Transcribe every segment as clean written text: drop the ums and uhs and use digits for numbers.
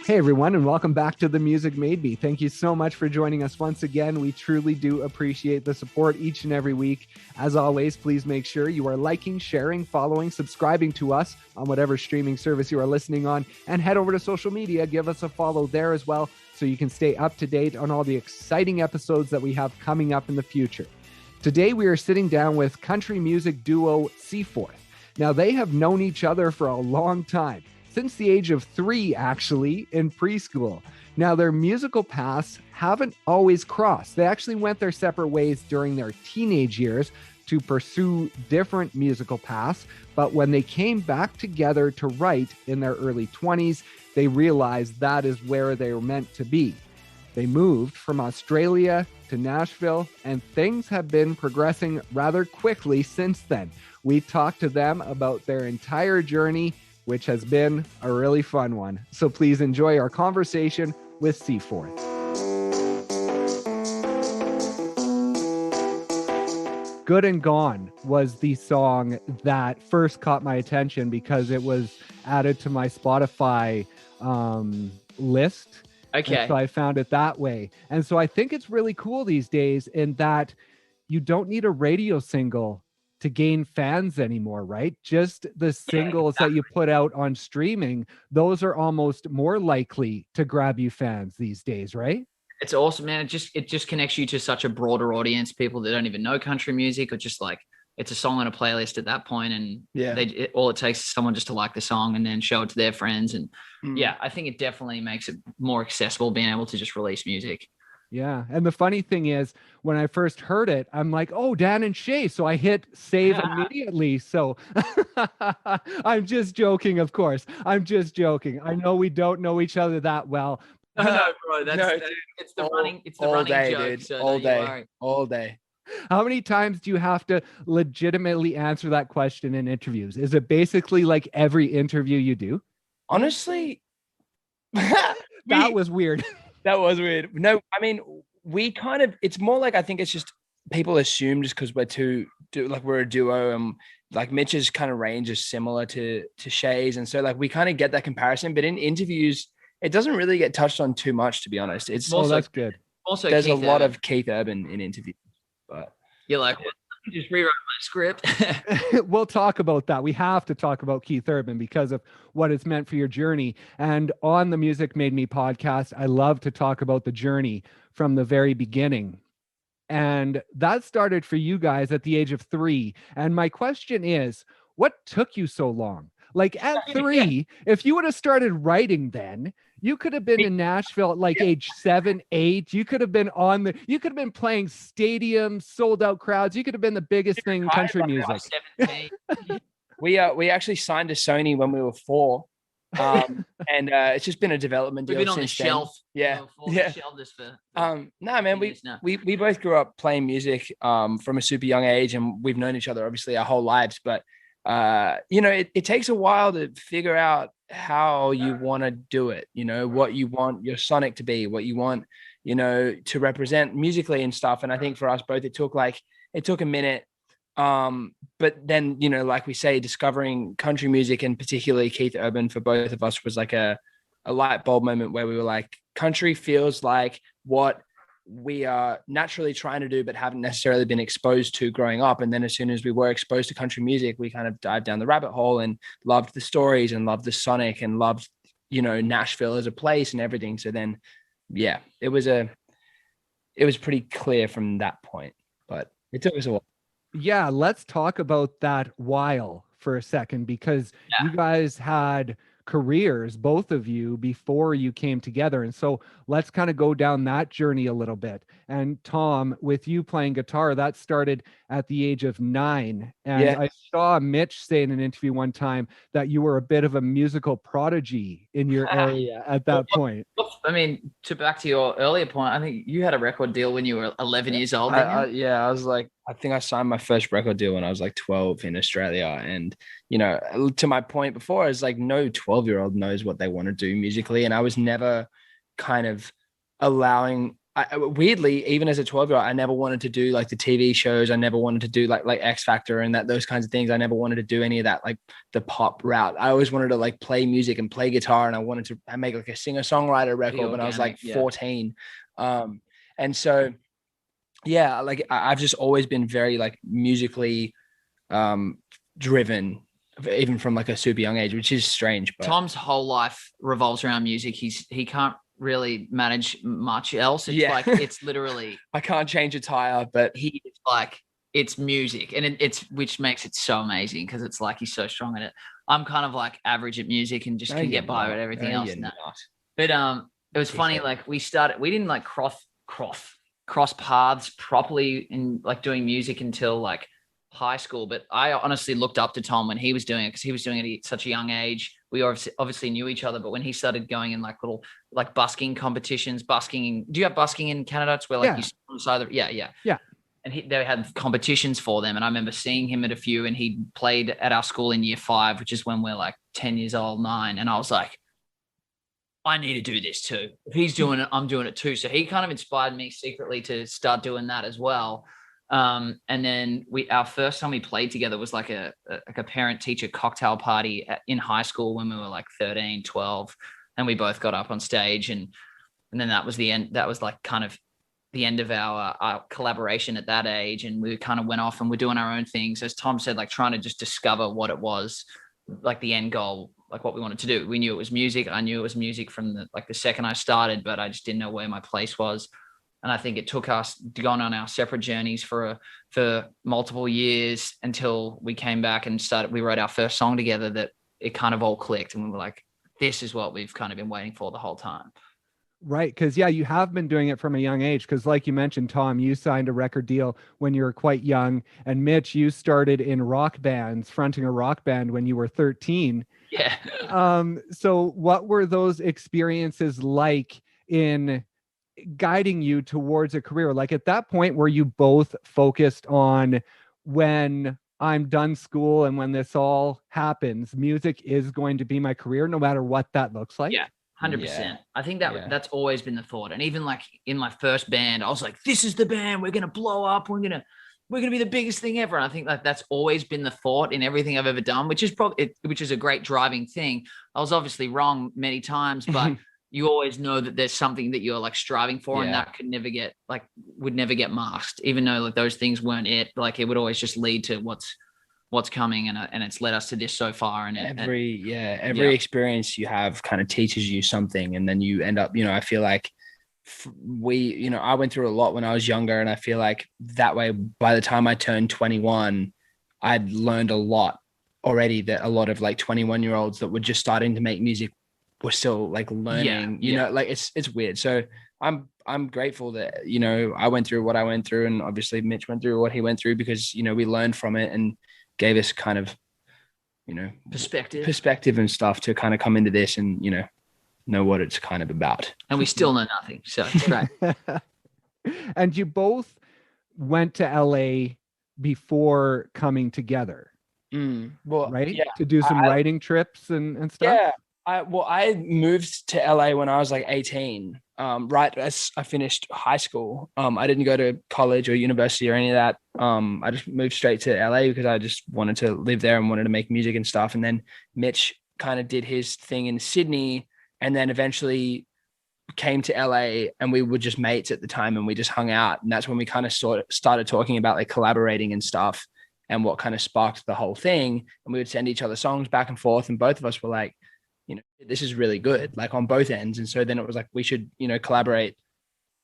Hey everyone, and welcome back to The Music Made Me. Thank you so much for joining us once again. We truly do appreciate the support each and every week. As always, please make sure you are liking, sharing, following, subscribing to us on whatever streaming service you are listening on, and head over to social media. Give us a follow there as well so you can stay up to date on all the exciting episodes that we have coming up in the future. Today, we are sitting down with country music duo Seaforth. Now, they have known each other for a long time. Since the age of 3, actually, in preschool. Now, their musical paths haven't always crossed. They actually went their separate ways during their teenage years to pursue different musical paths. But when they came back together to write in their early 20s, they realized that is where they were meant to be. They moved from Australia to Nashville, and things have been progressing rather quickly since then. We talked to them about their entire journey, which has been a really fun one. So please enjoy our conversation with Seaforth. Good and Gone was the song that first caught my attention because it was added to my Spotify list. Okay. And so I found it that way. And so I think it's really cool these days in that you don't need a radio single to gain fans anymore, right? Just the singles that you put out on streaming, those are almost more likely to grab you fans these days, right? It's awesome, man. It just connects you to such a broader audience, people that don't even know country music, or just like it's a song on a playlist at that point, and all it takes is someone just to like the song and then show it to their friends. And I think it definitely makes it more accessible being able to just release music. Yeah. And the funny thing is, when I first heard it, I'm like, oh, Dan and Shay. So I hit save immediately. So I'm just joking, of course. I'm just joking. I know we don't know each other that well. No, bro. It's the running joke. Dude. So all day. How many times do you have to legitimately answer that question in interviews? Is it basically like every interview you do? Honestly, that was weird. That was weird. No, I mean, it's more like, I think it's just people assume just because we're a duo, and like Mitch's kind of range is similar to Shay's. And so like, we kind of get that comparison, but in interviews, it doesn't really get touched on too much, to be honest. It's also, that's good. Also, there's a lot of Keith Urban in interviews, but you're like, well, let me just rewrite my script. We'll talk about that. We have to talk about Keith Urban because of what it's meant for your journey. And on the Music Made Me podcast, I love to talk about the journey from the very beginning. And that started for you guys at the age of 3. And my question is, what took you so long? Like at 3, if you would have started writing then, you could have been in Nashville at like age 7, 8. You could have been you could have been playing stadiums, sold out crowds. You could have been the biggest thing in country music. We actually signed to Sony when we were 4. And it's just been a development deal. We've been on the since shelf. Yeah. Shelved this for no, man, we both grew up playing music from a super young age, and we've known each other obviously our whole lives, but it takes a while to figure out how you want to do it, what you want your sonic to be, what you want, to represent musically and stuff. And I think for us both, it took a minute. But then, like we say, discovering country music, and particularly Keith Urban, for both of us was like a light bulb moment where we were like, country feels like what we are naturally trying to do, but haven't necessarily been exposed to growing up. And then as soon as we were exposed to country music, we kind of dived down the rabbit hole and loved the stories and loved the sonic and loved, Nashville as a place and everything. So then, it was pretty clear from that point, but it took us a while. Yeah. Let's talk about that while for a second, because you guys had careers, both of you, before you came together. And so let's kind of go down that journey a little bit. And Tom, with you playing guitar, that started at the age of 9. And I saw Mitch say in an interview one time that you were a bit of a musical prodigy in your area at that point. I mean, back to your earlier point, I think you had a record deal when you were 11 years old. I was like, I think I signed my first record deal when I was like 12 in Australia. And, to my point before, it's like no 12-year-old knows what they want to do musically. And I was never kind of allowing weirdly, even as a 12-year-old, I never wanted to do like the TV shows. I never wanted to do like X Factor and those kinds of things. I never wanted to do any of that, like the pop route. I always wanted to like play music and play guitar, and I wanted to make like a singer-songwriter record when I was like 14. And so, yeah, like I've just always been very like musically driven, even from like a super young age, which is strange. But Tom's whole life revolves around music. He can't really manage much else. It's like, it's literally I can't change a tire, but he is like, it's music, and it's which makes it so amazing because it's like he's so strong in it. I'm kind of like average at music and just can get by with everything else. But it was funny, like we didn't like cross paths properly in like doing music until like high school. But I honestly looked up to Tom when he was doing it, because he was doing it at such a young age. We obviously knew each other, but when he started going in like little like busking competitions, do you have busking in Canada? It's where like you either yeah. And they had competitions for them, and I remember seeing him at a few, and he played at our school in year 5, which is when we're like 10 years old, 9, and I was like, I need to do this too. If he's doing it, I'm doing it too. So he kind of inspired me secretly to start doing that as well. And then our first time we played together was like a parent teacher cocktail party in high school when we were like 13, 12, and we both got up on stage, and then that was the end. That was like kind of the end of our collaboration at that age. And we kind of went off and we're doing our own things. As Tom said, like trying to just discover what it was, like the end goal, like what we wanted to do. We knew it was music. I knew it was music from the second I started, but I just didn't know where my place was. And I think it took us going on our separate journeys for multiple years until we came back and we wrote our first song together, that it kind of all clicked. And we were like, this is what we've kind of been waiting for the whole time. Right. Because, you have been doing it from a young age. Because like you mentioned, Tom, you signed a record deal when you were quite young. And Mitch, you started in rock bands, fronting a rock band when you were 13. Yeah. So what were those experiences like in guiding you towards a career? Like at that point, were you both focused on, when I'm done school and when this all happens, music is going to be my career, no matter what that looks like? Yeah. 100%. I think that's always been the thought. And even like in my first band, I was like, this is the band, we're going to blow up. We're going to be the biggest thing ever. And I think that's always been the thought in everything I've ever done, which is a great driving thing. I was obviously wrong many times, but you always know that there's something that you're like striving for, and that would never get masked, even though like those things weren't it. Like it would always just lead to what's coming, and it's led us to this so far. And every experience you have kind of teaches you something, and then you end up, I feel like I went through a lot when I was younger, and I feel like that way by the time I turned 21, I'd learned a lot already that a lot of like 21-year-olds that were just starting to make music were still like learning. You know, like it's weird. So I'm grateful that I went through what I went through, and obviously Mitch went through what he went through, because we learned from it and gave us kind of, perspective and stuff to kind of come into this and, know what it's kind of about. And we still know nothing. So it's great. And you both went to LA before coming together. Well, right? Yeah. To do some writing trips and stuff. Yeah. I moved to LA when I was like 18, right as I finished high school. I didn't go to college or university or any of that. I just moved straight to LA because I just wanted to live there and wanted to make music and stuff. And then Mitch kind of did his thing in Sydney, and then eventually came to LA, and we were just mates at the time, and we just hung out. And that's when we kind of started talking about like collaborating and stuff, and what kind of sparked the whole thing. And we would send each other songs back and forth, and both of us were like, this is really good, like on both ends. And so then it was like, we should, collaborate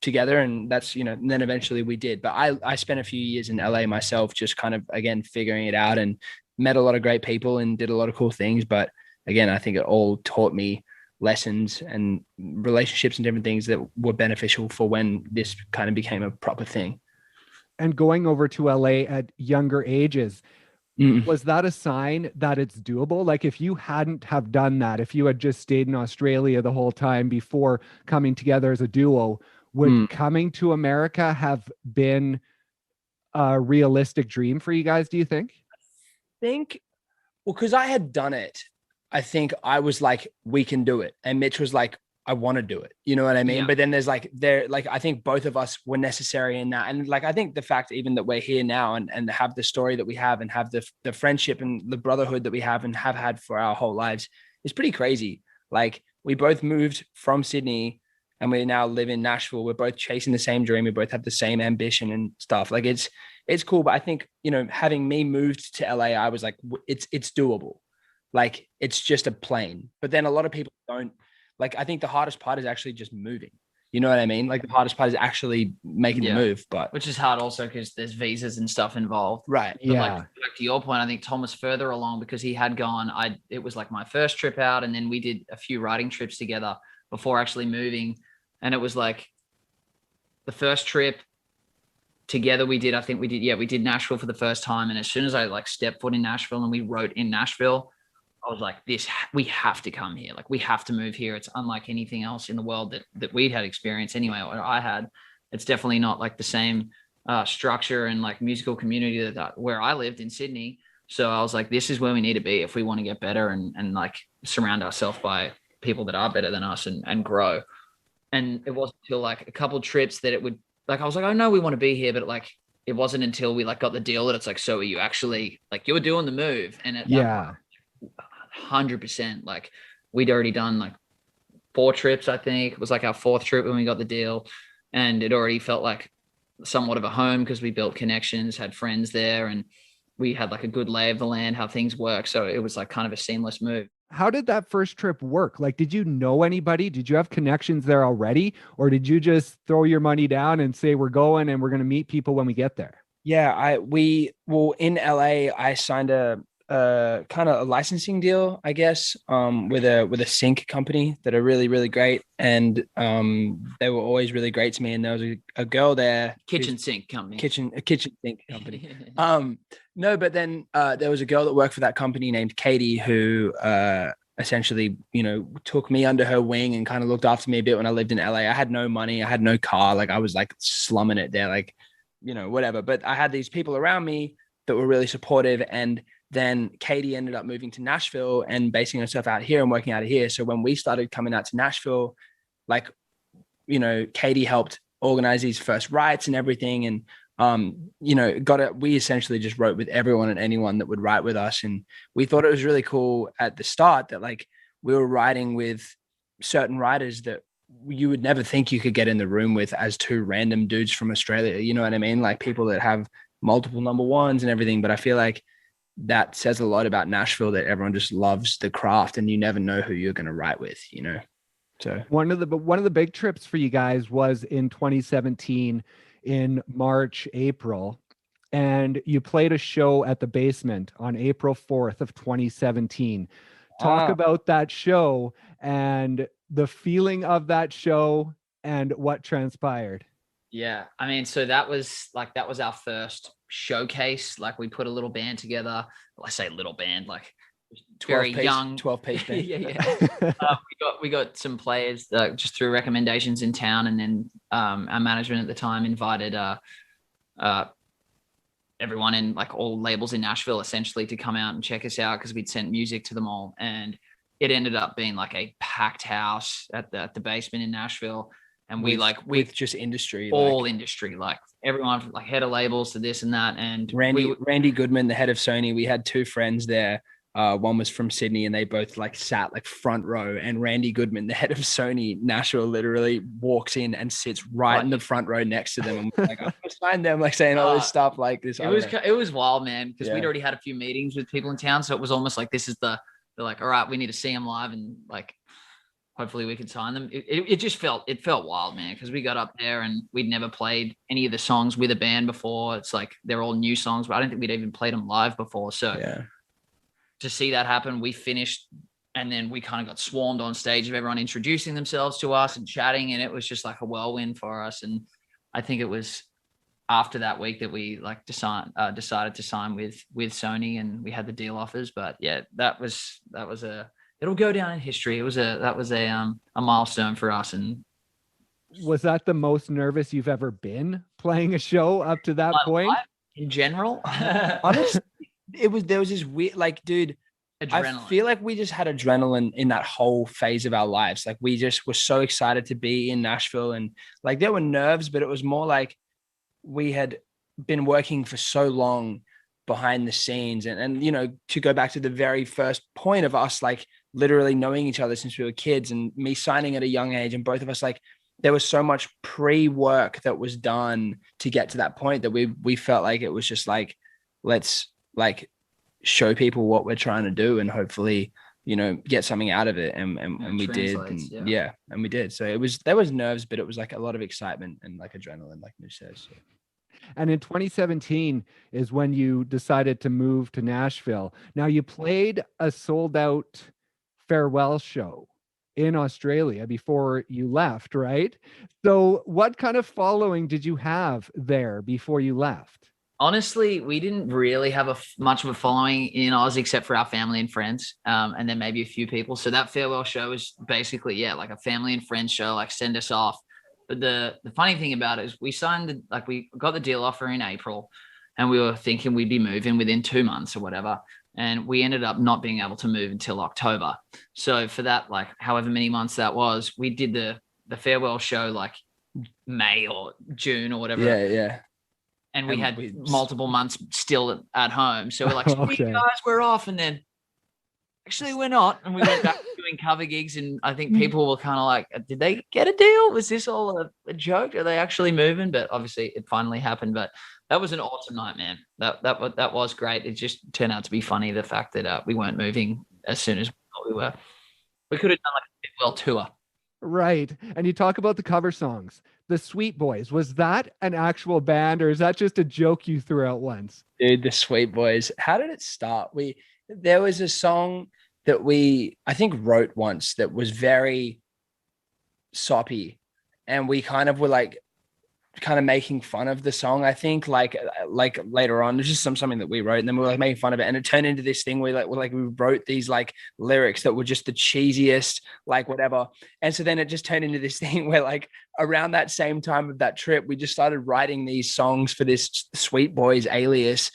together. And that's, and then eventually we did. But I spent a few years in LA myself, just kind of, again, figuring it out, and met a lot of great people and did a lot of cool things. But again, I think it all taught me lessons and relationships and different things that were beneficial for when this kind of became a proper thing. And going over to LA at younger ages, was that a sign that it's doable? Like if you hadn't have done that, if you had just stayed in Australia the whole time before coming together as a duo, would coming to America have been a realistic dream for you guys, do you think? Well, because I had done it, I think I was like, we can do it. And Mitch was like, I want to do it. You know what I mean? Yeah. But then there's like, I think both of us were necessary in that. And like, I think the fact even that we're here now and have the story that we have and have the friendship and the brotherhood that we have and have had for our whole lives is pretty crazy. Like we both moved from Sydney and we now live in Nashville. We're both chasing the same dream. We both have the same ambition and stuff. Like it's cool. But I think, you know, having me moved to LA, I was like, it's doable. Like it's just a plane. But then a lot of people don't. Like, I think the hardest part is actually just moving. You know what I mean? Like the hardest part is actually making the move, but which is hard also because there's visas and stuff involved. Right. But like back to your point, I think Tom was further along because he had gone, it was like my first trip out. And then we did a few writing trips together before actually moving. And it was like the first trip together we did Nashville for the first time. And as soon as I like stepped foot in Nashville and we wrote in Nashville, I was like, we have to come here. Like we have to move here. It's unlike anything else in the world that we'd had experience anyway, or I had. It's definitely not like the same structure and like musical community that where I lived in Sydney. So I was like, this is where we need to be if we want to get better and like surround ourselves by people that are better than us and grow. And it wasn't until like a couple of trips that it would like, I was like, I know we want to be here, but like, it wasn't until we like got the deal that it's like, so are you actually like, you were doing the move. And at that point, 100%. Like we'd already done like 4 trips. I think it was like our 4th trip when we got the deal, and it already felt like somewhat of a home because we built connections, had friends there, and we had like a good lay of the land, how things work. So it was like kind of a seamless move. How did that first trip work? Like, did you know anybody? Did you have connections there already? Or did you just throw your money down and say, we're going and we're going to meet people when we get there? Yeah, in LA, I signed a kind of a licensing deal, I guess, with a sync company that are really, really great. And they were always really great to me. And there was a girl there. Kitchen sink company. A kitchen sink company. No, but then there was a girl that worked for that company named Katie who essentially, you know, took me under her wing and kind of looked after me a bit when I lived in LA. I had no money. I had no car. Like I was like slumming it there, like, you know, whatever. But I had these people around me that were really supportive. And then Katie ended up moving to Nashville and basing herself out here and working out of here. So when we started coming out to Nashville, like, you know, Katie helped organize these first writes and everything. And, you know, we essentially just wrote with everyone and anyone that would write with us. And we thought it was really cool at the start that like we were writing with certain writers that you would never think you could get in the room with as 2 random dudes from Australia. You know what I mean? Like people that have multiple number 1s and everything. But I feel like that says a lot about Nashville, that everyone just loves the craft and you never know who you're going to write with, you know? So one of the big trips for you guys was in 2017 in March, April, and you played a show at the Basement on April 4th of 2017. Talk about that show and the feeling of that show and what transpired. Yeah. I mean, so that was our first showcase. Like we put a little band together. Well, I say little band, like very young 12-piece band. yeah. We got some players just through recommendations in town, and then our management at the time invited everyone in like all labels in Nashville essentially to come out and check us out because we'd sent music to them all, and it ended up being like a packed house at the Basement in Nashville. And with just industry, all industry, like everyone from like head of labels to this and that. And Randy Goodman, the head of Sony, we had 2 friends there. One was from Sydney and they both like sat like front row, and Randy Goodman, the head of Sony Nashville, literally walks in and sits right in the front row next to them. And we're like, I'm gonna sign them, like saying all this stuff like this. It was wild, man, because we'd already had a few meetings with people in town. So it was almost like they're like, all right, we need to see them live and like, hopefully we could sign them. It felt wild, man, because we got up there and we'd never played any of the songs with a band before. It's like they're all new songs, but I don't think we'd even played them live before. So to see that happen, we finished, and then we kind of got swarmed on stage of everyone introducing themselves to us and chatting, and it was just like a whirlwind for us. And I think it was after that week that we like decided to sign with Sony, and we had the deal offers. But yeah, that was it'll go down in history. That was a milestone for us. And was that the most nervous you've ever been playing a show up to that point? In general, honestly, there was this weird, like, dude, Adrenaline. I feel like we just had adrenaline in that whole phase of our lives. Like we just were so excited to be in Nashville, and like there were nerves, but it was more like we had been working for so long behind the scenes. And, you know, to go back to the very first point of us, like literally knowing each other since we were kids, and me signing at a young age, and both of us, like there was so much pre-work that was done to get to that point that we felt like it was just like, let's like show people what we're trying to do and hopefully, you know, get something out of it. And we did. And and we did. So there was nerves, but it was like a lot of excitement and like adrenaline, like Mitch says. So. And in 2017 is when you decided to move to Nashville. Now you played a sold out farewell show in Australia before you left, right? So what kind of following did you have there before you left? Honestly, we didn't really have much of a following in Oz except for our family and friends, and then maybe a few people. So that farewell show was basically, like a family and friends show, like send us off. But the funny thing about it is we we got the deal offer in April, and we were thinking we'd be moving within 2 months or whatever. And we ended up not being able to move until October. So for that, like however many months that was, we did the farewell show like May or June or whatever. Yeah. And we had multiple months still at home. So we're like, okay, guys, we're off. And then actually we're not. And we went back to doing cover gigs. And I think people were kind of like, did they get a deal? Was this all a joke? Are they actually moving? But obviously it finally happened. But that was an awesome night, man. That was great. It just turned out to be funny, the fact that we weren't moving as soon as we were. We could have done like a farewell tour. Right. And you talk about the cover songs. The Sweet Boys, was that an actual band or is that just a joke you threw out once? Dude, the Sweet Boys. How did it start? There was a song that I think wrote once that was very soppy, and we kind of were like kind of making fun of the song. I think like later on, there's just something that we wrote, and then we were like making fun of it, and it turned into this thing where we wrote these like lyrics that were just the cheesiest, like whatever. And so then it just turned into this thing where like around that same time of that trip, we just started writing these songs for this Sweet Boys alias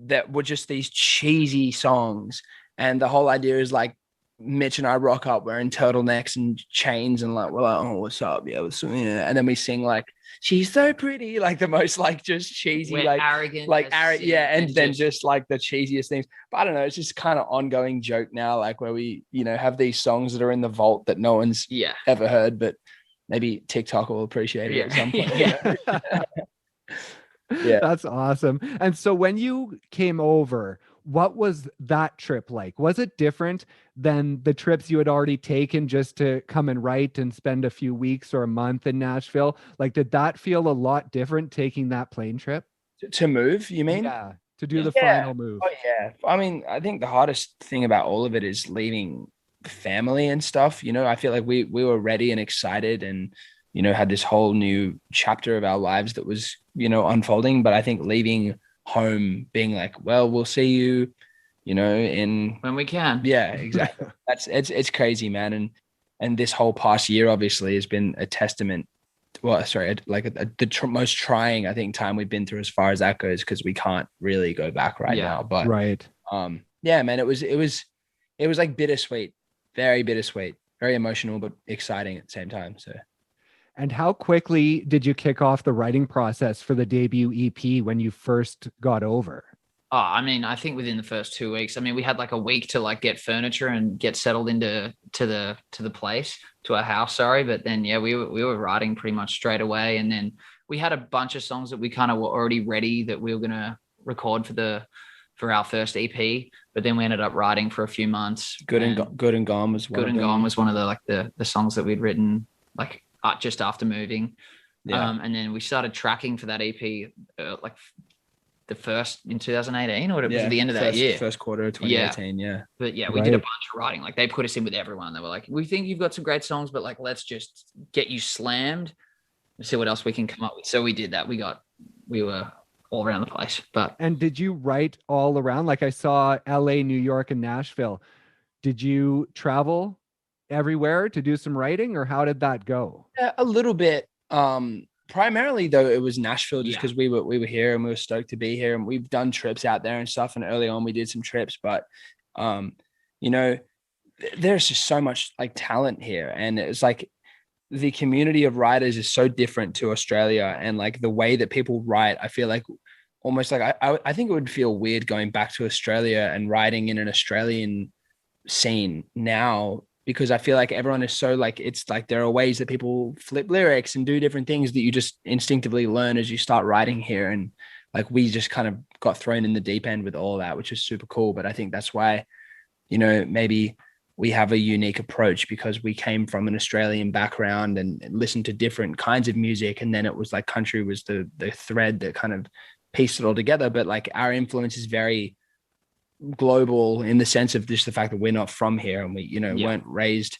that were just these cheesy songs. And the whole idea is like Mitch and I rock up wearing turtlenecks and chains, and like we're like, oh, what's up? Yeah, and then we sing like, she's so pretty, like the most like just cheesy, we're like arrogant, and then just like the cheesiest things. But I don't know, it's just kind of ongoing joke now, like where we, you know, have these songs that are in the vault that no one's ever heard, but maybe TikTok will appreciate it at some point. Yeah, that's awesome. And so when you came over, what was that trip like? Was it different than the trips you had already taken just to come and write and spend a few weeks or a month in Nashville? Like, did that feel a lot different taking that plane trip? To move, you mean? Yeah, to do the final move. Oh, yeah. I mean, I think the hardest thing about all of it is leaving family and stuff. You know, I feel like we were ready and excited and, you know, had this whole new chapter of our lives that was, you know, unfolding. But I think leaving home, being like, well, we'll see you, you know, when we can. Yeah, exactly. It's crazy, man. And this whole past year obviously has been a testament. Well, sorry, like the most trying, I think, time we've been through as far as that goes, because we can't really go back right now. But yeah, man, it was like bittersweet, very bittersweet, very emotional, but exciting at the same time. So. And how quickly did you kick off the writing process for the debut EP when you first got over? Oh, I mean, I think within the first 2 weeks. I mean, we had like a week to like get furniture and get settled into the place, to our house. Sorry, but then we were writing pretty much straight away, and then we had a bunch of songs that we kind of were already ready that we were gonna record for our first EP. But then we ended up writing for a few months. Good and Gone was one. Good and Gone was one of the songs that we'd written like just after moving. And then we started tracking for that EP like the first in 2018, or it was at the end of that year, first quarter of 2018. But we did a bunch of writing. Like they put us in with everyone. They were like, we think you've got some great songs, but like let's just get you slammed and see what else we can come up with. So we did that. We were all around the place. And did you write all around? Like I saw LA, New York, and Nashville. Did you travel everywhere to do some writing, or how did that go? A little bit. Primarily though, it was Nashville, just because we were here and we were stoked to be here, and we've done trips out there and stuff. And early on we did some trips, but you know, there's just so much like talent here. And it's like the community of writers is so different to Australia, and like the way that people write, I feel like almost like I think it would feel weird going back to Australia and writing in an Australian scene now, because I feel like everyone is so like, it's like there are ways that people flip lyrics and do different things that you just instinctively learn as you start writing here. And like we just kind of got thrown in the deep end with all that, which is super cool. But I think that's why, you know, maybe we have a unique approach, because we came from an Australian background and listened to different kinds of music. And then it was like country was the thread that kind of pieced it all together. But like our influence is very global in the sense of just the fact that we're not from here, and we, you know, weren't raised,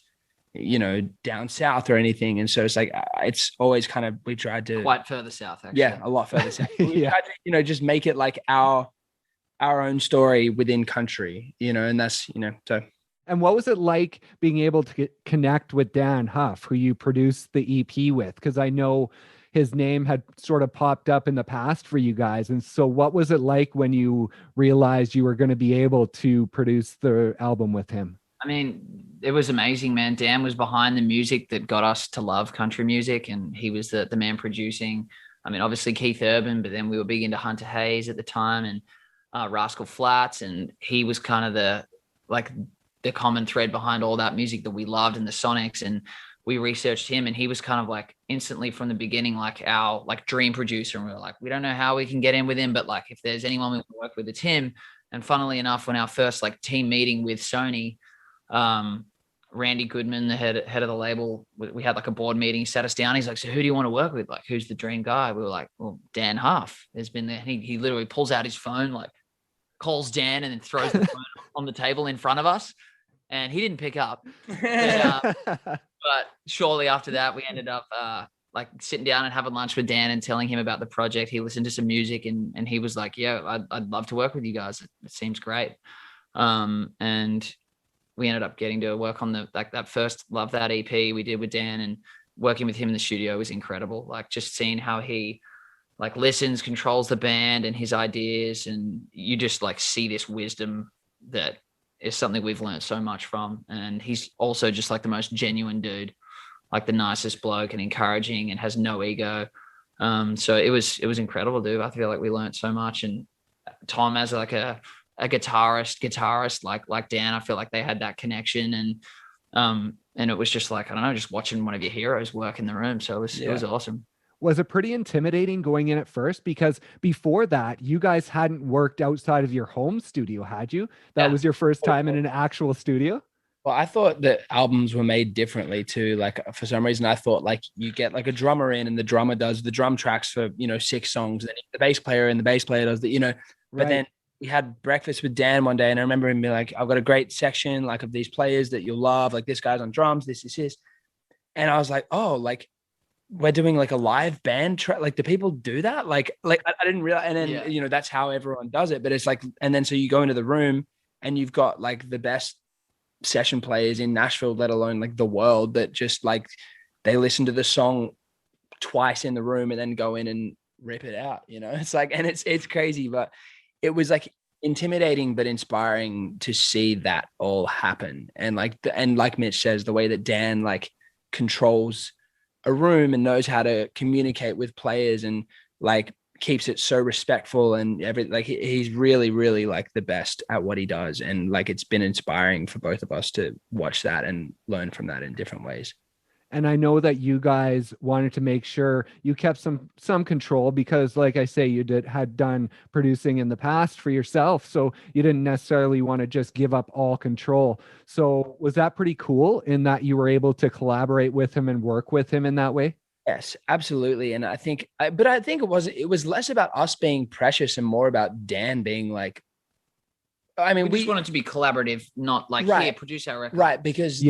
you know, down south or anything. And so it's like, it's always kind of, we tried to quite further south, actually. Yeah, a lot further south. We tried to, you know, just make it like our own story within country, you know, and that's, you know, so. And what was it like being able to connect with Dan Huff, who you produced the EP with? Because I know his name had sort of popped up in the past for you guys. And so what was it like when you realized you were going to be able to produce the album with him? I mean, it was amazing, man. Dan was behind the music that got us to love country music, and he was the man producing. I mean, obviously Keith Urban, but then we were big into Hunter Hayes at the time, and Rascal Flatts, and he was kind of the common thread behind all that music that we loved, and the Sonics. And we researched him, and he was kind of like instantly from the beginning, like our like dream producer. And we were like, we don't know how we can get in with him, but like, if there's anyone we want to work with, it's him. And funnily enough, when our first like team meeting with Sony, Randy Goodman, the head of the label, we had like a board meeting, sat us down. He's like, so who do you want to work with? Like, who's the dream guy? We were like, well, Dan Huff has been there. He literally pulls out his phone, like calls Dan, and then throws the phone on the table in front of us. And he didn't pick up. But shortly after that, we ended up like sitting down and having lunch with Dan and telling him about the project. He listened to some music, and he was like, yeah, I'd love to work with you guys. It seems great. And we ended up getting to work on that first Love That EP we did with Dan, and working with him in the studio was incredible. Like just seeing how he like listens, controls the band and his ideas. And you just like see this wisdom that is something we've learned so much from. And he's also just like the most genuine dude, like the nicest bloke and encouraging and has no ego. So it was incredible, dude. I feel like we learned so much. And Tom as like a guitarist like Dan, I feel like they had that connection. And it was just like, I don't know, just watching one of your heroes work in the room. So it was awesome. Was it pretty intimidating going in at first? Because before that, you guys hadn't worked outside of your home studio, had you? That was your first time in an actual studio? Well, I thought that albums were made differently too. Like for some reason, I thought like you get like a drummer in, and the drummer does the drum tracks for, 6 songs. Then the bass player and the bass player does the, but then we had breakfast with Dan one day, and I remember him being like, I've got a great section like of these players that you'll love. Like this guy's on drums, this. And I was like, oh, like, we're doing like a live band track. Like, do people do that? Like I didn't realize. And then, that's how everyone does it. But it's like, and then so you go into the room and you've got like the best session players in Nashville, let alone like the world, that just like, they listen to the song twice in the room and then go in and rip it out. It's like, and it's crazy, but it was like intimidating, but inspiring to see that all happen. And like Mitch says, the way that Dan like controls a room and knows how to communicate with players and like keeps it so respectful and he's really, really like the best at what he does. And like, it's been inspiring for both of us to watch that and learn from that in different ways. And I know that you guys wanted to make sure you kept some control, because like I say, you had done producing in the past for yourself. So you didn't necessarily want to just give up all control. So was that pretty cool in that you were able to collaborate with him and work with him in that way? Yes, absolutely. And I think it was less about us being precious and more about Dan being like, I mean, we just wanted to be collaborative, not like, here, produce our record. Right. Because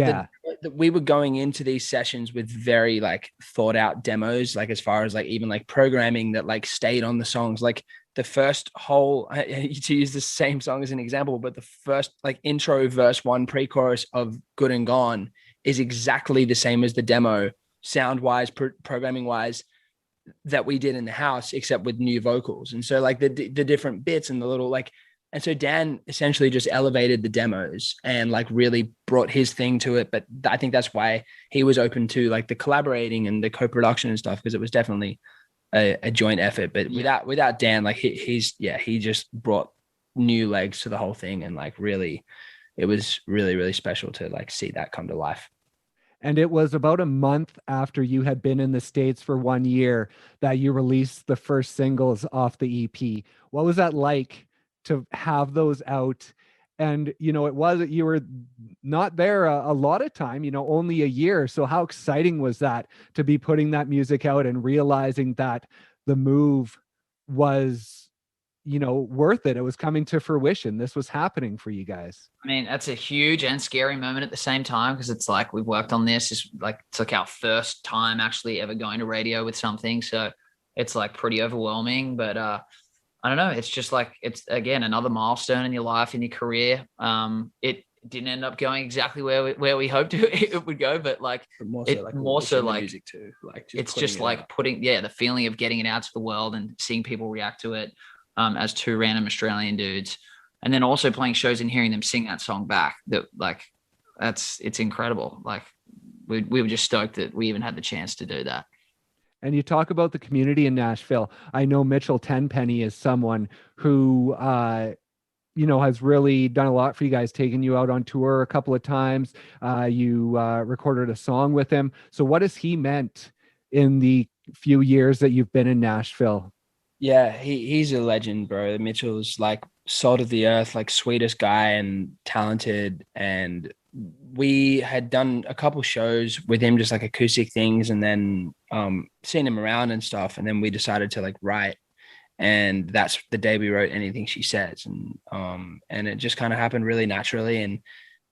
we were going into these sessions with very like thought out demos, like as far as like even like programming that like stayed on the songs. Like the first whole, to use the same song as an example, but the first like intro, verse 1, pre-chorus of Good and Gone is exactly the same as the demo, sound wise, programming wise, that we did in the house, except with new vocals. And so like the different bits and the little like And so Dan essentially just elevated the demos and like really brought his thing to it. But I think that's why he was open to like the collaborating and the co-production and stuff, because it was definitely a joint effort. But without Dan, like he just brought new legs to the whole thing. And like really, it was really, really special to like see that come to life. And it was about a month after you had been in the States for 1 year that you released the first singles off the EP. What was that like to have those out? And, you were not there a lot of time, only a year. So how exciting was that to be putting that music out and realizing that the move was, worth it? It was coming to fruition. This was happening for you guys. I mean, that's a huge and scary moment at the same time, because it's like we've worked on this. It's like our first time actually ever going to radio with something. So it's like pretty overwhelming, but I don't know. It's just like, it's again, another milestone in your life, in your career. It didn't end up going exactly where we hoped it would go, but more so like music too. Like it's just like putting, the feeling of getting it out to the world and seeing people react to it. As two random Australian dudes, and then also playing shows and hearing them sing that song back. It's incredible. Like we were just stoked that we even had the chance to do that. And you talk about the community in Nashville. I know Mitchell Tenpenny is someone who, has really done a lot for you guys, taking you out on tour a couple of times. You recorded a song with him. So what has he meant in the few years that you've been in Nashville? Yeah, he's a legend, bro. Mitchell's like salt of the earth, like sweetest guy and talented. And we had done a couple shows with him, just like acoustic things, and then seen him around and stuff. And then we decided to like write, and that's the day we wrote Anything She Says. And it just kind of happened really naturally, and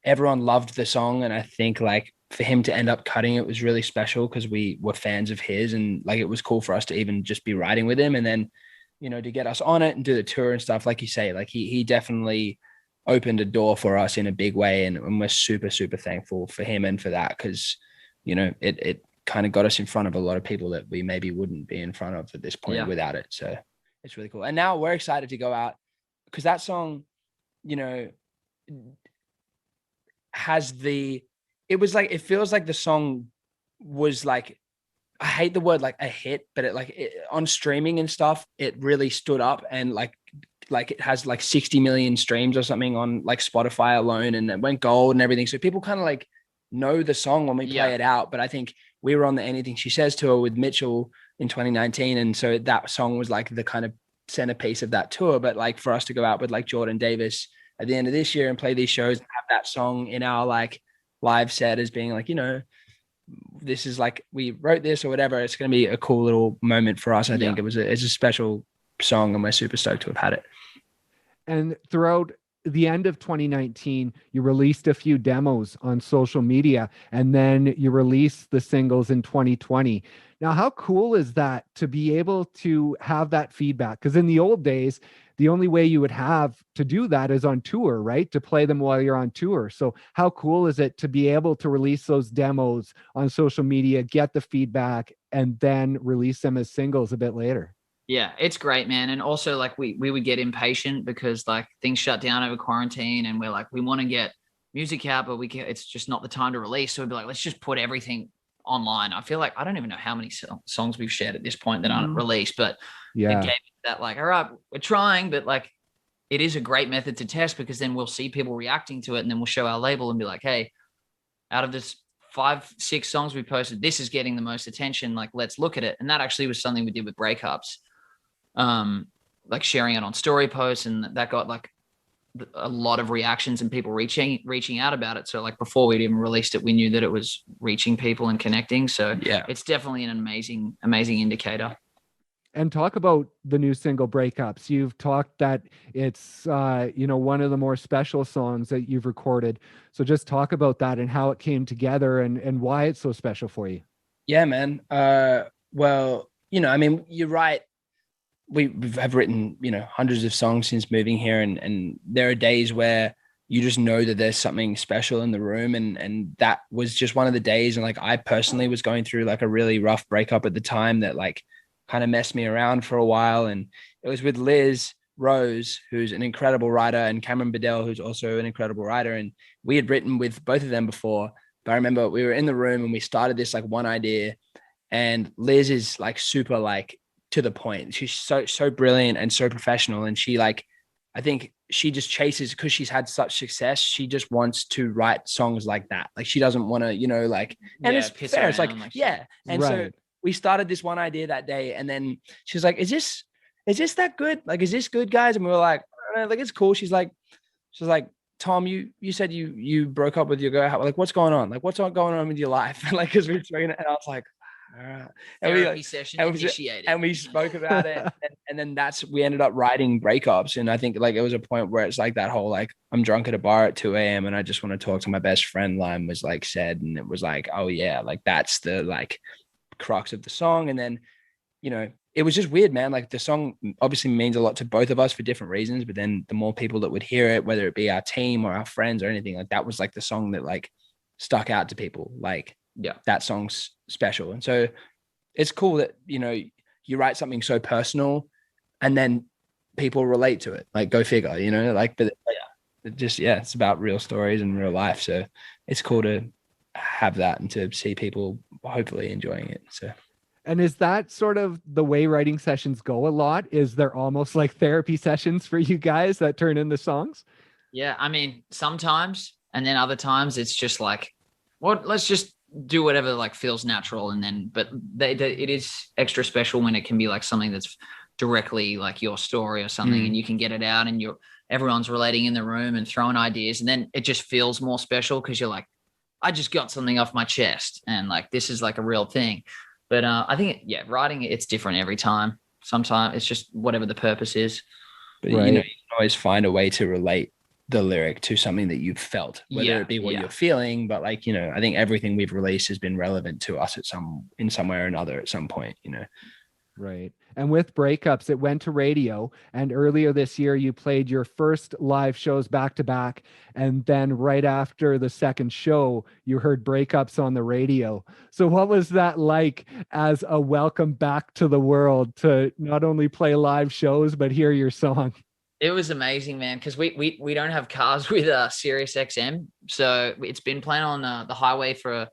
everyone loved the song. And I think like for him to end up cutting it was really special, because we were fans of his, and like it was cool for us to even just be writing with him, and then to get us on it and do the tour and stuff. Like you say, like he definitely opened a door for us in a big way, and we're super, super thankful for him and for that, because it kind of got us in front of a lot of people that we maybe wouldn't be in front of at this point without it. So it's really cool. And now we're excited to go out, because that song it feels like the song was like, I hate the word like a hit, but on streaming and stuff, it really stood up, and like it has like 60 million streams or something on like Spotify alone, and it went gold and everything. So people kind of like know the song when we play it out. But I think we were on the Anything She Says tour with Mitchell in 2019. And so that song was like the kind of centerpiece of that tour. But like for us to go out with like Jordan Davis at the end of this year and play these shows and have that song in our like live set as being like, this is like, we wrote this or whatever, it's going to be a cool little moment for us. I think it's a special song, and we're super stoked to have had it. And throughout the end of 2019, you released a few demos on social media, and then you released the singles in 2020. Now, how cool is that to be able to have that feedback? Because in the old days, the only way you would have to do that is on tour, right? To play them while you're on tour. So how cool is it to be able to release those demos on social media, get the feedback, and then release them as singles a bit later? Yeah, it's great, man. And also like we would get impatient because like things shut down over quarantine, and we're like, we want to get music out, but it's just not the time to release. So we'd be like, let's just put everything online. I feel like I don't even know how many songs we've shared at this point that aren't released, but it gave me that like, all right, we're trying, but like it is a great method to test, because then we'll see people reacting to it, and then we'll show our label and be like, hey, out of this 5-6 songs we posted, this is getting the most attention, like let's look at it. And that actually was something we did with Breakups, like sharing it on story posts, and that got like a lot of reactions and people reaching out about it. So like before we'd even released it, we knew that it was reaching people and connecting. So it's definitely an amazing indicator. And talk about the new single Breakups. You've talked that it's one of the more special songs that you've recorded. So just talk about that and how it came together and why it's so special for you. Yeah, man. Well, I mean, you're right. We have written, hundreds of songs since moving here, and there are days where you just know that there's something special in the room, and that was just one of the days. And like I personally was going through like a really rough breakup at the time that like kind of messed me around for a while, and it was with Liz, Rose, who's an incredible writer, and Cameron Bedell, who's also an incredible writer. And we had written with both of them before, but I remember we were in the room and we started this like one idea, and Liz is like super like to the point. She's so brilliant and so professional. And she like, I think she just chases, because she's had such success, she just wants to write songs like that. Like she doesn't want to, you know, like, and it's fair. It's like, yeah. And so we started this one idea that day, and then she's like, is this that good? Like, is this good, guys? And we were like, I don't know, like, it's cool. She's like, Tom, you said you broke up with your girl. Like, what's going on? Like, what's going on with your life? Like, because we were talking, and I was like, all right. And therapy session initiated. And we spoke about it. And then we ended up writing breakups. And I think like it was a point where it's like that whole, like, I'm drunk at a bar at 2 a.m. and I just want to talk to my best friend line was like said. And it was like, oh yeah, like that's the like crux of the song. And then, you know, it was just weird, man. Like the song obviously means a lot to both of us for different reasons, but then the more people that would hear it, whether it be our team or our friends or anything, like that was like the song that like stuck out to people. Like, yeah, that song's special. And so it's cool that, you know, you write something so personal and then people relate to it. Like, go figure, you know, like, but yeah, it's about real stories and real life. So it's cool to have that and to see people hopefully enjoying it. So. And is that sort of the way writing sessions go a lot? Is there almost like therapy sessions for you guys that turn into songs? Yeah. I mean, sometimes, and then other times it's just like, well, let's just do whatever like feels natural. And then, but it is extra special when it can be like something that's directly like your story or something, and you can get it out and everyone's relating in the room and throwing ideas. And then it just feels more special because you're like, I just got something off my chest and like, this is like a real thing. But I think, writing, it's different every time. Sometimes it's just whatever the purpose is. But you know, you can always find a way to relate the lyric to something that you've felt, whether it be what you're feeling. But like, you know, I think everything we've released has been relevant to us in some way or another at some point, you know. Right. And with Breakups, it went to radio. And earlier this year, you played your first live shows back to back. And then right after the second show, you heard Breakups on the radio. So what was that like as a welcome back to the world to not only play live shows, but hear your song? It was amazing, man, because we don't have cars with Sirius XM. So it's been playing on the highway for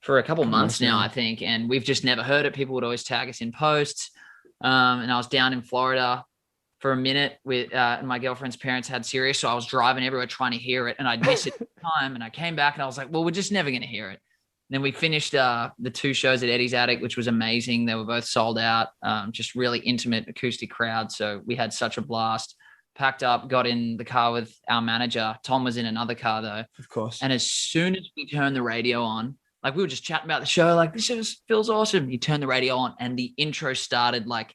a couple months now, I think. And we've just never heard it. People would always tag us in posts. And I was down in Florida for a minute with my girlfriend's parents had Sirius. So I was driving everywhere trying to hear it, and I'd miss it time. And I came back and I was like, well, we're just never going to hear it. And then we finished the 2 shows at Eddie's Attic, which was amazing. They were both sold out, just really intimate acoustic crowd. So we had such a blast. Packed up, got in the car with our manager. Tom was in another car though. Of course. And as soon as we turned the radio on, like we were just chatting about the show, like this show feels awesome. He turned the radio on and the intro started like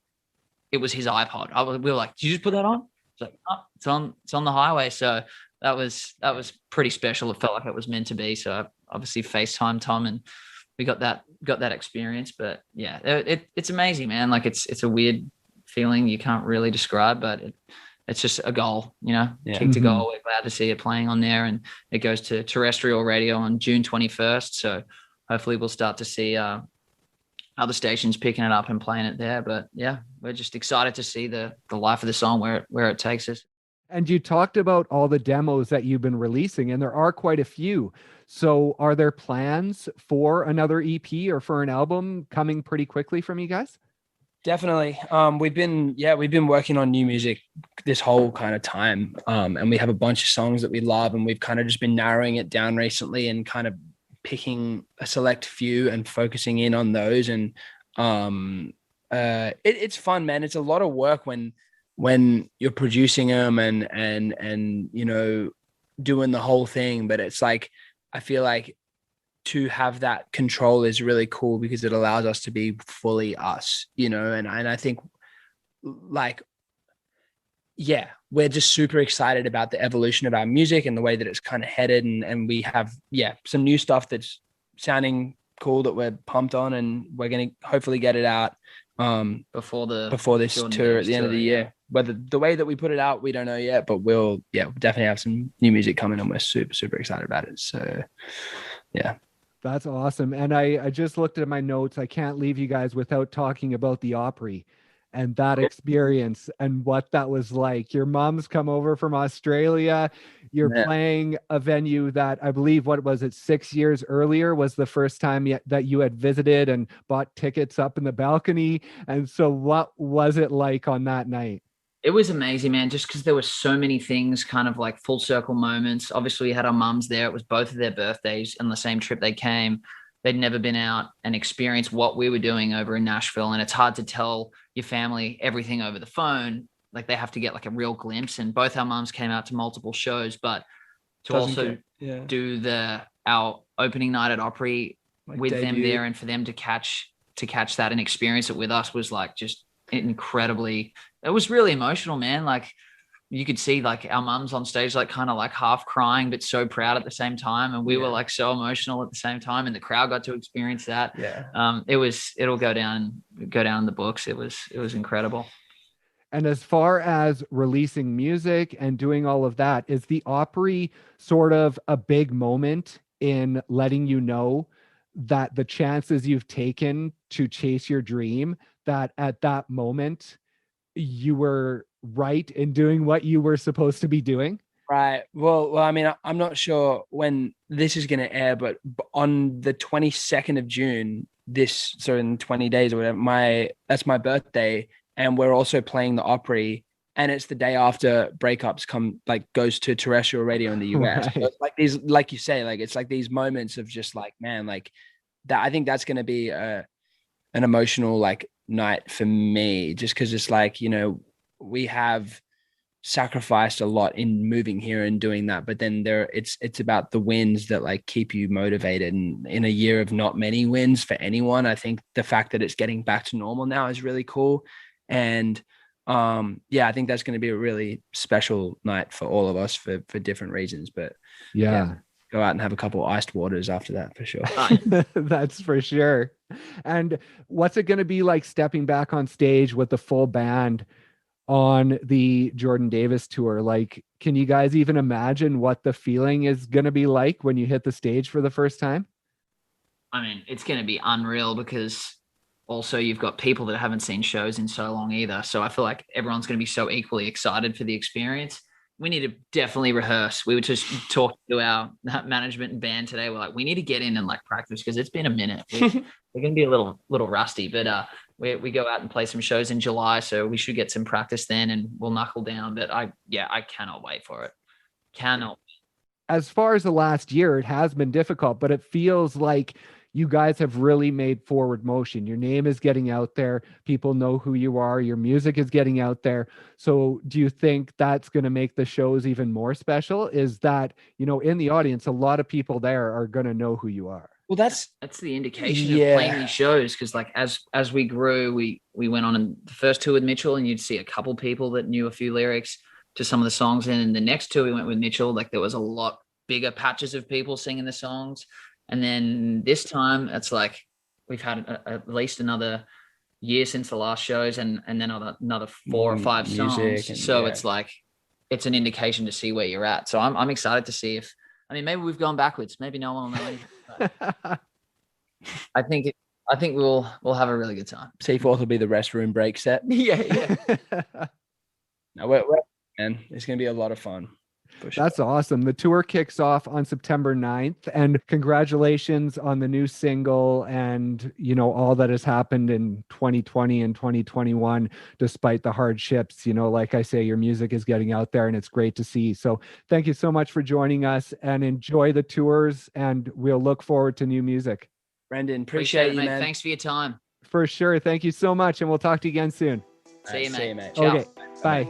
it was his iPod. We were like, did you just put that on? It's like, oh, it's on the highway. So that was pretty special. It felt like it was meant to be. So I obviously FaceTime Tom and we got that experience. But yeah, it's amazing, man. Like it's a weird feeling you can't really describe, but it's just a goal, you know, kicked a goal. We're glad to see it playing on there, and it goes to terrestrial radio on June 21st. So hopefully we'll start to see other stations picking it up and playing it there. But yeah, we're just excited to see the life of the song, where it takes us. And you talked about all the demos that you've been releasing, and there are quite a few. So are there plans for another EP or for an album coming pretty quickly from you guys? Definitely. We've been working on new music this whole kind of time. And we have a bunch of songs that we love, and we've kind of just been narrowing it down recently and kind of picking a select few and focusing in on those. And it's fun, man. It's a lot of work when you're producing them and you know, doing the whole thing. But it's like, I feel like to have that control is really cool because it allows us to be fully us, you know. And I think like, yeah, we're just super excited about the evolution of our music and the way that it's kind of headed. And we have, some new stuff that's sounding cool that we're pumped on, and we're going to hopefully get it out before this tour at the end of the year. Whether the way that we put it out, we don't know yet, but we'll definitely have some new music coming, and we're super, super excited about it. So yeah. That's awesome. And I just looked at my notes. I can't leave you guys without talking about the Opry. and that experience and what that was like. Your mom's come over from Australia. You're playing a venue that I believe, what was it, 6 years earlier was the first time that you had visited and bought tickets up in the balcony. And so what was it like on that night? It was amazing, man, just because there were so many things, kind of like full circle moments. Obviously, we had our mums there. It was both of their birthdays on the same trip they came. They'd never been out and experienced what we were doing over in Nashville. And it's hard to tell your family everything over the phone. Like, they have to get like a real glimpse. And both our mums came out to multiple shows, but to do our opening night at Opry with them there, and for them to catch that and experience it with us was like just incredibly, it was really emotional, man. Like, you could see like our mums on stage, like kind of like half crying, but so proud at the same time. And we were like so emotional at the same time. And the crowd got to experience that. It'll go down in the books. It was incredible. And as far as releasing music and doing all of that, is the Opry sort of a big moment in letting you know that the chances you've taken to chase your dream, that at that moment you were right in doing what you were supposed to be doing? Right. Well, I mean, I'm not sure when this is going to air, but on the 22nd of June, so in 20 days or whatever, that's my birthday. And we're also playing the Opry, and it's the day after Breakups goes to terrestrial radio in the US. Right. So it's like these, like you say, like, it's like these moments of just like, man, like that. I think that's going to be an emotional like night for me, just because it's like, you know, we have sacrificed a lot in moving here and doing that, but then it's about the wins that like keep you motivated. And in a year of not many wins for anyone, I think the fact that it's getting back to normal now is really cool. And I think that's going to be a really special night for all of us for different reasons. But go out and have a couple of iced waters after that for sure. That's for sure. And what's it going to be like stepping back on stage with the full band on the Jordan Davis tour? Like, can you guys even imagine what the feeling is going to be like when you hit the stage for the first time? I mean, it's going to be unreal, because also you've got people that haven't seen shows in so long either. So I feel like everyone's going to be so equally excited for the experience. We need to definitely rehearse. We were just talking to our management and band today. We're like, we need to get in and like practice, because it's been a minute. We're going to be a little rusty, but we go out and play some shows in July, so we should get some practice then, and we'll knuckle down. But I cannot wait for it. Cannot. As far as the last year, it has been difficult, but it feels like you guys have really made forward motion. Your name is getting out there. People know who you are. Your music is getting out there. So do you think that's going to make the shows even more special? Is that, you know, in the audience, a lot of people there are going to know who you are? Well, that's the indication of playing these shows. Cause like, as we grew, we went on the first tour with Mitchell, and you'd see a couple people that knew a few lyrics to some of the songs. And in the next tour we went with Mitchell, like there was a lot bigger patches of people singing the songs. And then this time it's like, we've had at least another year since the last shows, and then another 4 or 5 songs. So it's like, it's an indication to see where you're at. So I'm excited to see if, I mean, maybe we've gone backwards. Maybe no one will know anything. But I think we'll have a really good time. Seaforth will be the restroom break set. Yeah. No, man, it's going to be a lot of fun. Sure. That's awesome. The tour kicks off on September 9th, and congratulations on the new single and, you know, all that has happened in 2020 and 2021, despite the hardships. You know, like I say, your music is getting out there, and it's great to see. So thank you so much for joining us, and enjoy the tours, and we'll look forward to new music. Brendan, appreciate you, mate. man. Thanks for your time. For sure. Thank you so much, and we'll talk to you again soon. See you, mate. Ciao. Okay. Bye.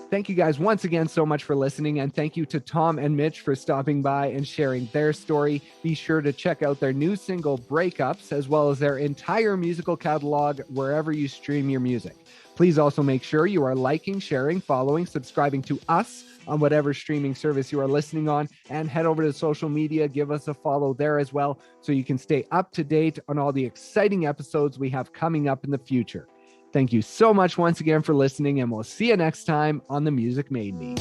Thank you guys once again so much for listening, and thank you to Tom and Mitch for stopping by and sharing their story. Be sure to check out their new single Breakups, as well as their entire musical catalog wherever you stream your music. Please also make sure you are liking, sharing, following, subscribing to us on whatever streaming service you are listening on, and head over to social media, give us a follow there as well, so you can stay up to date on all the exciting episodes we have coming up in the future. Thank you so much once again for listening, and we'll see you next time on The Music Made Me.